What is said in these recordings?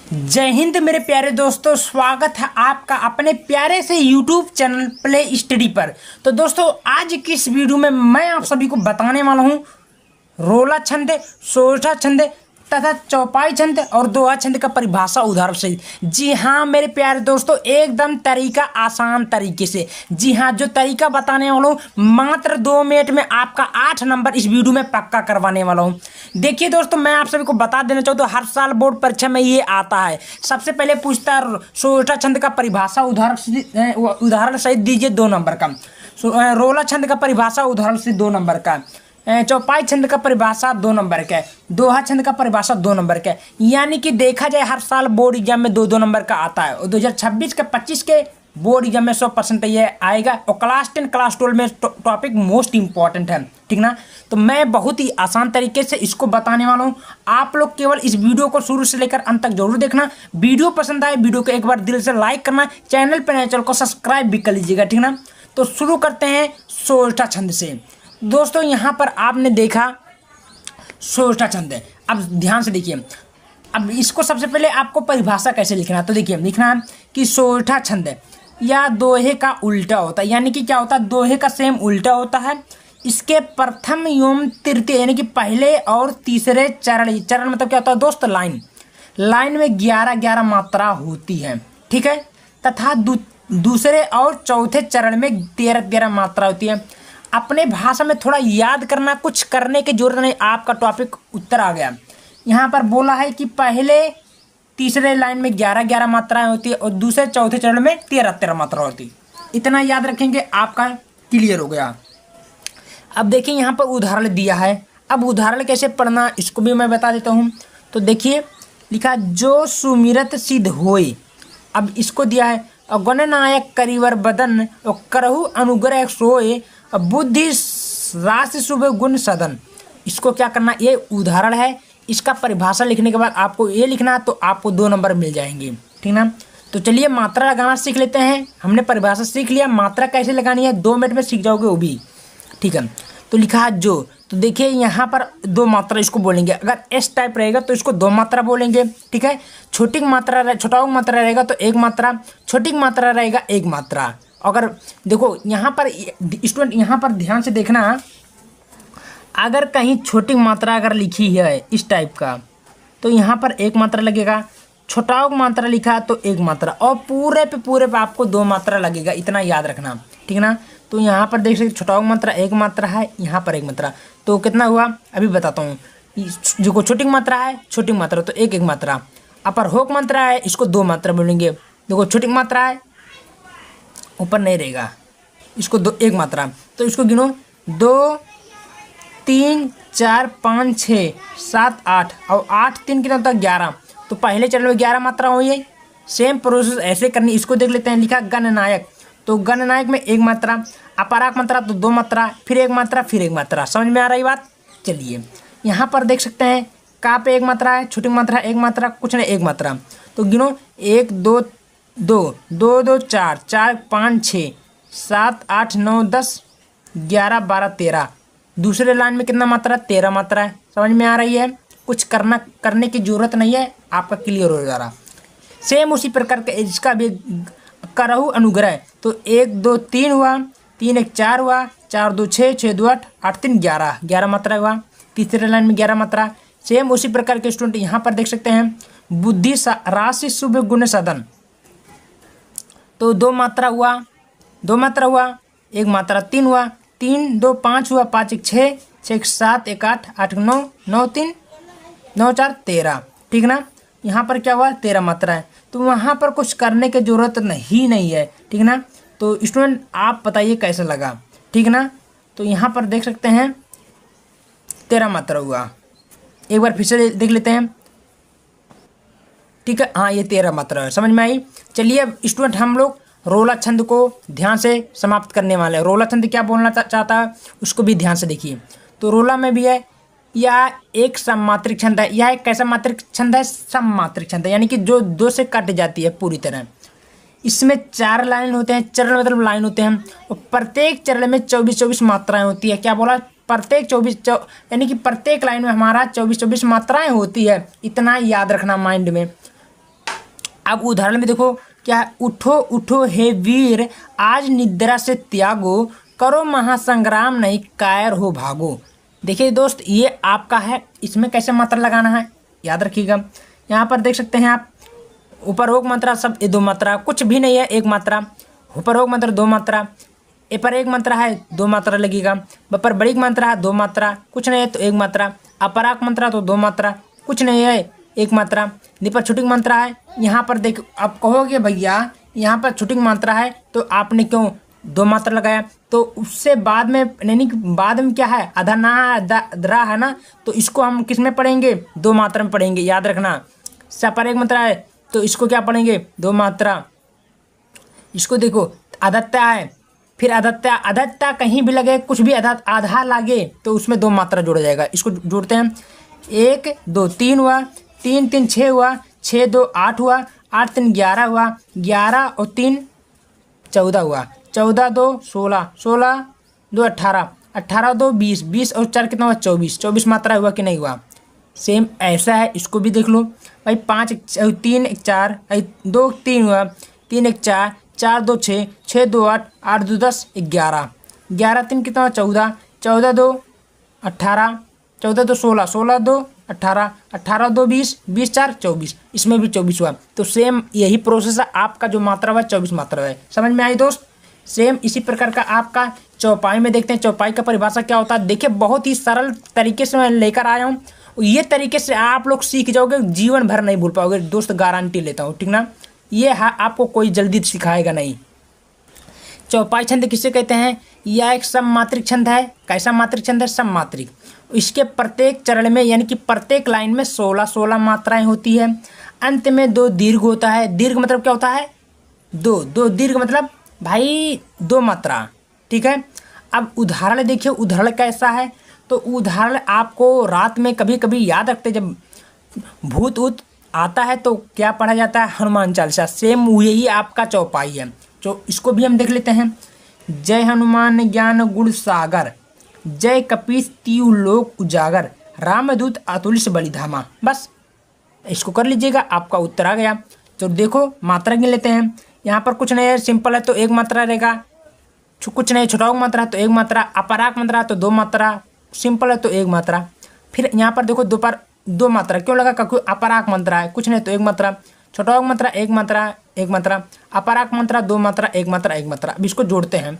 जय हिंद मेरे प्यारे दोस्तों, स्वागत है आपका अपने प्यारे से YouTube चैनल प्ले स्टडी पर। तो दोस्तों, आज की इस वीडियो में मैं आप सभी को बताने वाला हूँ रोला छंद, सोरठा छंद तथा चौपाई छंद और दोहा छंद का परिभाषा उदाहरण सहित। जी हाँ मेरे प्यारे दोस्तों, एकदम तरीका आसान तरीके से। जी हाँ, जो तरीका बताने वाला हूँ मात्र 2 मिनट में आपका 8 नंबर इस वीडियो में पक्का करवाने वाला हूँ। देखिए दोस्तों, मैं आप सभी को बता देना चाहता हूँ, हर साल बोर्ड परीक्षा में ये आता है। सबसे पहले पूछता है सोरठा छंद का परिभाषा उदाहरण सहित दीजिए 2 नंबर का। रोला छंद का परिभाषा उदाहरण सहित 2 नंबर का। चौपाई छंद का परिभाषा 2 नंबर का है। दोहा छंद का परिभाषा 2 नंबर का है। यानी कि देखा जाए हर साल बोर्ड एग्जाम में 2-2 नंबर का आता है और 2026 के 25 के बोर्ड एग्जाम में 100% ये आएगा। और क्लास 10 क्लास 12 में टॉपिक मोस्ट इंपॉर्टेंट है, ठीक ना। तो मैं बहुत ही आसान तरीके से इसको बताने वाला हूँ। आप लोग केवल इस वीडियो को शुरू से लेकर अंत तक जरूर देखना। वीडियो पसंद आए वीडियो को एक बार दिल से लाइक करना, चैनल पर नए चैनल को सब्सक्राइब भी कर लीजिएगा, ठीक ना। तो शुरू करते हैं सोरठा छंद से। दोस्तों, यहाँ पर आपने देखा सोरठा छंद है। अब ध्यान से देखिए, अब इसको सबसे पहले आपको परिभाषा कैसे लिखना है। तो देखिए, लिखना है कि सोरठा छंद या दोहे का उल्टा होता है। यानी कि क्या होता है, दोहे का सेम उल्टा होता है। इसके प्रथम एवं तृतीय यानी कि पहले और तीसरे चरण मतलब क्या होता है दोस्त, लाइन में 11-11 मात्रा होती है, ठीक है। तथा दूसरे और चौथे चरण में 13-13 मात्रा होती है। अपने भाषा में थोड़ा याद करना, कुछ करने की जरूरत नहीं, आपका टॉपिक उत्तर आ गया। यहाँ पर बोला है कि पहले तीसरे लाइन में 11-11 मात्राएं होती है और दूसरे चौथे चरण में 13-13 मात्रा होती है। इतना याद रखेंगे, आपका क्लियर हो गया। अब देखिए, यहाँ पर उदाहरण दिया है। अब उदाहरण कैसे पढ़ना इसको भी मैं बता देता हूँ। तो देखिए, लिखा जो सुमिरत सिद्ध होए। अब इसको दिया है गणनायक करिवर बदन और करहु अनुग्रह सोए बुद्धि राशि शुभ गुण सदन। इसको क्या करना, ये उदाहरण है। इसका परिभाषा लिखने के बाद आपको ये लिखना, तो आपको 2 नंबर मिल जाएंगे, ठीक ना। तो चलिए मात्रा लगाना सीख लेते हैं। हमने परिभाषा सीख लिया, मात्रा कैसे लगानी है 2 मिनट में सीख जाओगे वो भी, ठीक है। तो लिखा है जो, तो देखिए यहाँ पर 2 मात्रा इसको बोलेंगे। अगर एस टाइप रहेगा तो इसको 2 मात्रा बोलेंगे, ठीक है। छोटा मात्रा रहेगा तो 1 मात्रा, छोटी मात्रा रहेगा 1 मात्रा। अगर देखो यहाँ पर स्टूडेंट, यहाँ पर ध्यान से देखना, अगर कहीं छोटी मात्रा अगर लिखी है इस टाइप का तो यहाँ पर 1 मात्रा लगेगा। छोटा मात्रा लिखा तो 1 मात्रा, और पूरे पे आपको 2 मात्रा लगेगा। इतना याद रखना, ठीक ना। तो यहाँ पर देख सकते छोटा मात्रा 1 मात्रा है, यहाँ पर 1 मात्रा, तो कितना हुआ अभी बताता हूँ। जो छोटी मात्रा है, छोटी मात्रा तो 1 मात्रा। अपर होक मात्रा है, इसको 2 मात्रा बोलेंगे। देखो छोटी मात्रा है, ऊपर नहीं रहेगा, इसको 1 मात्रा। तो इसको गिनो 2 3 4 5 6 7 8 और 8 3 कितना होता है 11। तो पहले चरण में 11 मात्रा हुई है। सेम प्रोसेस ऐसे करनी। इसको देख लेते हैं, लिखा गणनायक, तो गणनायक में 1 मात्रा, अपराक मात्रा तो 2 मात्रा, फिर 1 मात्रा, फिर 1 मात्रा। समझ में आ रही बात। चलिए यहाँ पर देख सकते हैं का पे 1 मात्रा है, छोटी मात्रा 1 मात्रा, कुछ नहीं 1 मात्रा। तो गिनो 1 2 2 2 2 4 4 5 6 7 8 9 10 11 12 13। दूसरे लाइन में कितना मात्रा, 13 मात्रा है। समझ में आ रही है। कुछ करने की जरूरत नहीं है, आपका क्लियर हो जा रहा। सेम उसी प्रकार का इसका भी करहु अनुग्रह, तो 1 2 3 हुआ, 3 1 4 हुआ, 4 2 6 6 2 8 8 3 11 मात्रा हुआ। तीसरे लाइन में 11 मात्रा। सेम उसी प्रकार के स्टूडेंट यहाँ पर देख सकते हैं बुद्धि राशि शुभ गुण सदन, तो 2 मात्रा हुआ, 2 मात्रा हुआ, 1 मात्रा 3 हुआ, 3 2 5 हुआ, 5 1 6 6 7 1 8 8 9 9 3 9 4 13, ठीक ना। यहाँ पर क्या हुआ 13 मात्रा है। तो वहाँ पर कुछ करने की जरूरत नहीं है, ठीक ना। तो स्टूडेंट आप बताइए कैसा लगा, ठीक ना। तो यहाँ पर देख सकते हैं 13 मात्रा हुआ। एक बार फिर से देख लेते हैं, ठीक है। हाँ, ये 13 मात्रा है। समझ में आई। चलिए अब स्टूडेंट हम लोग रोला छंद को ध्यान से समाप्त करने वाले हैं। रोला छंद क्या बोलना चाहता है उसको भी ध्यान से देखिए। तो रोला में भी है, यह एक सममात्रिक छंद है। यह एक कैसा मात्रिक छंद है, सममात्रिक छंद है, यानी कि जो 2 से कट जाती है पूरी तरह। इसमें 4 लाइन होते हैं, चरण मतलब लाइन होते हैं, और प्रत्येक चरण में 24-24 मात्राएं होती है। क्या बोला, प्रत्येक 24 यानी कि प्रत्येक लाइन में हमारा 24-24 मात्राएं होती है। इतना याद रखना माइंड में। अब उदाहरण में देखो क्या है, उठो उठो हे वीर आज निद्रा से त्यागो, करो महासंग्राम नहीं कायर हो भागो। देखिए दोस्त ये आपका है, इसमें कैसे मात्रा लगाना है याद रखिएगा। यहाँ पर देख सकते हैं आप उपरोक्त मात्रा सब ये दो मात्रा, कुछ भी नहीं है एक मात्रा, उपरोक्त मात्रा दो मात्रा, ए पर एक मात्रा है दो मात्रा लगेगा, ब पर बड़ी मात्रा है दो मात्रा, कुछ नहीं है तो एक मात्रा, अपराक मात्रा तो दो मात्रा, कुछ नहीं है एक मात्रा, नि पर छुटिंग मात्रा है। यहाँ पर देख आप कहोगे भैया यहाँ पर छुटिंग मात्रा है तो आपने क्यों दो मात्रा लगाया, तो उससे बाद में यानी कि बाद में क्या है आधा ना दरा है ना, तो इसको हम किस में पढ़ेंगे दो मात्रा में पढ़ेंगे, याद रखना। स पर एक मात्रा है तो इसको क्या पढ़ेंगे दो मात्रा। इसको देखो आदत्या है, फिर आदत्या आदत्या कहीं भी लगे कुछ भी आधा लागे तो उसमें दो मात्रा जोड़ा जाएगा। इसको जोड़ते हैं, एक दो तीन हुआ, तीन तीन छः हुआ, छः दो आठ हुआ, आठ तीन 11 हुआ, 11 और 3 14 हुआ, 14 दो 16, 16 दो 18, 18 दो 20, 20 और 4 कितना हुआ 24, 24 मात्रा हुआ कि नहीं हुआ। सेम ऐसा है इसको भी देख लो भाई, 5 3 1 4, 2 3 हुआ, 3 1 4, 4 2 6, 6 2 8, 8 2 10, 11, 11 3 कितना हुआ 14, 14 दो 18, 14 दो 16, 16 दो 18, 18 दो 20, 20 4 24, इसमें भी 24 हुआ। तो सेम यही प्रोसेस है, आपका जो मात्रा हुआ 24 मात्रा है। समझ में आई दोस्त। सेम इसी प्रकार का आपका चौपाई में देखते हैं, चौपाई का परिभाषा क्या होता है। देखिए बहुत ही सरल तरीके से मैं लेकर आया हूँ, ये तरीके से आप लोग सीख जाओगे, जीवन भर नहीं भूल पाओगे दोस्त, गारंटी लेता हूँ, ठीक ना। ये आपको कोई जल्दी सिखाएगा नहीं। चौपाई छंद किसे कहते हैं, यह एक सममात्रिक छंद है। कैसा मात्रिक छंद है, सममात्रिक। इसके प्रत्येक चरण में यानी कि प्रत्येक लाइन में 16 मात्राएं होती है। अंत में 2 दीर्घ होता है। दीर्घ मतलब क्या होता है, दो दीर्घ मतलब भाई 2 मात्रा, ठीक है। अब उदाहरण देखिए, उदाहरण कैसा है, तो उदाहरण आपको रात में कभी कभी याद रखते, जब भूत ऊत आता है तो क्या पढ़ा जाता है, हनुमान चालीसा। सेम यही आपका चौपाई है, तो इसको भी हम देख लेते हैं। जय हनुमान ज्ञान गुण सागर, जय कपीस तीउ लोक उजागर, रामदूत अतुलित बलिधामा। बस इसको कर लीजिएगा, आपका उत्तर आ गया। तो देखो मात्रा गिन लेते हैं। यहाँ पर कुछ नहीं है, सिंपल है तो एक मात्रा रहेगा, कुछ नहीं छुटाऊ मात्रा है तो एक मात्रा, अपराक मात्रा है तो 2 मात्रा, सिंपल है तो एक मात्रा। फिर यहाँ पर देखो दो पर 2 मात्रा क्यों लगा, क्योंकि अपराक मात्रा है, कुछ नहीं तो एक मात्रा, छुटाऊ मात्रा एक मात्रा, एक मात्रा, अपराक मात्रा 2 मात्रा, एक मात्रा, एक मात्रा। अब इसको जोड़ते हैं,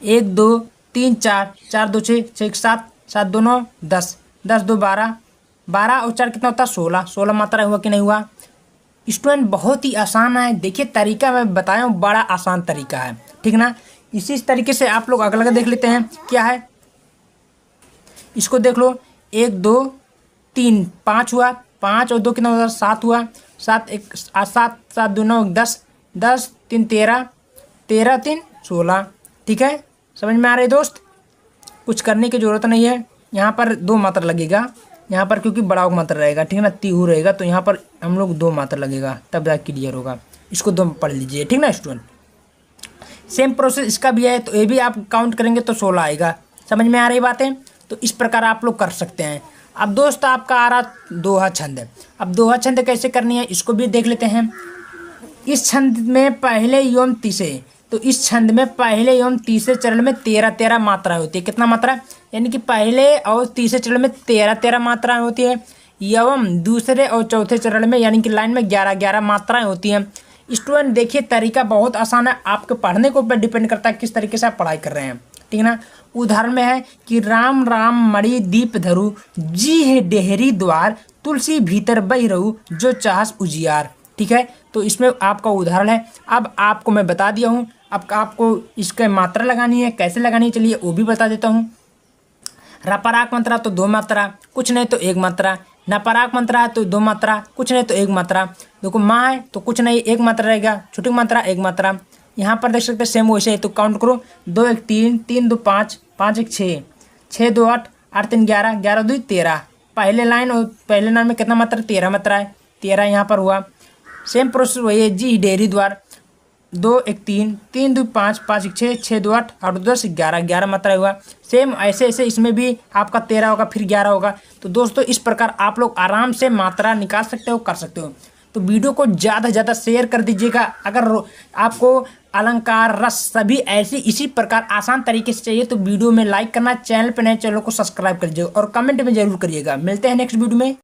1 2 3 4, 4 2 6, 6 7, 7 2 9 10, 10 2 12, 12 और 4 कितना होता है 16, 16 मात्रा हुआ कि नहीं हुआ। स्टूडेंट बहुत ही आसान है, देखिए तरीका मैं बताया हूँ, बड़ा आसान तरीका है, ठीक ना। इसी तरीके से आप लोग अगला देख लेते हैं क्या है, इसको देख लो। 1 2 3 5 हुआ, 5 और 2 कितना हुआ 7 हुआ, 7 1 7, 7 2 9 10, 10 3 13, 13 3 16, ठीक है। समझ में आ रही दोस्त, कुछ करने की ज़रूरत नहीं है। यहाँ पर 2 मात्रा लगेगा, यहाँ पर क्योंकि बड़ा मात्रा रहेगा, ठीक है ना, तीहू रहेगा, तो यहाँ पर हम लोग 2 मात्रा लगेगा, तब जाकर क्लियर होगा। इसको 2 पढ़ लीजिए, ठीक ना स्टूडेंट। सेम प्रोसेस इसका भी है, तो ये भी आप काउंट करेंगे तो 16 आएगा। समझ में आ रही बातें, तो इस प्रकार आप लोग कर सकते हैं। अब दोस्त आपका आ रहा दोहा छंद। अब दोहा छंद कैसे करनी है इसको भी देख लेते हैं। इस छंद में पहले एवं तीसरे, तो इस छंद में पहले एवं तीसरे चरण में 13 मात्राएं होती है। कितना मात्रा, यानी कि पहले और तीसरे चरण में 13 मात्राएं होती है, एवं दूसरे और चौथे चरण में यानी कि लाइन में 11 मात्राएं होती हैं। स्टूडेंट देखिए तरीका बहुत आसान है, आपके पढ़ने के ऊपर डिपेंड करता है किस तरीके से आप पढ़ाई कर रहे हैं, ठीक ना। उदाहरण में है कि राम राम मणि दीप धरु, जी है डेहरी द्वार, तुलसी भीतर बही रहू, जो चाहस उजियार, ठीक है। तो इसमें आपका उदाहरण है। अब आपको मैं बता दिया हूँ, अब आपको इसके मात्रा लगानी है, कैसे लगानी है चलिए वो भी बता देता हूँ। रपराक मात्रा तो 2 मात्रा, कुछ नहीं तो 1 मात्रा। नपराक मात्रा है तो 2 मात्रा, कुछ नहीं तो 1 मात्रा। देखो माँ है तो कुछ नहीं 1 मात्रा रहेगा, छोटी मात्रा 1 मात्रा। यहाँ पर देख सकते हैं सेम वैसे है, तो काउंट करो, 2 1 3, 3 2 5, 5 1 6, 6 2 8, 8 3 11, 11 2 13। पहले लाइन और पहले लाइन में कितना मात्रा, 13 मात्रा है, 13 यहाँ पर हुआ। सेम प्रोसेस वही है, जी डेहरी द्वार, 2 1 3, 3 2 5, 5 1 6, 6 2 8, 8 2 10, 11 मात्रा हुआ। सेम ऐसे ऐसे इसमें भी आपका 13 होगा, फिर 11 होगा। तो दोस्तों इस प्रकार आप लोग आराम से मात्रा निकाल सकते हो, कर सकते हो। तो वीडियो को ज़्यादा से ज़्यादा शेयर कर दीजिएगा। अगर आपको अलंकार, रस सभी ऐसी इसी प्रकार आसान तरीके से चाहिए तो वीडियो में लाइक करना, चैनल पर नए चैनल को सब्सक्राइब कर दीजिएगा और कमेंट में जरूर करिएगा। मिलते हैं नेक्स्ट वीडियो में।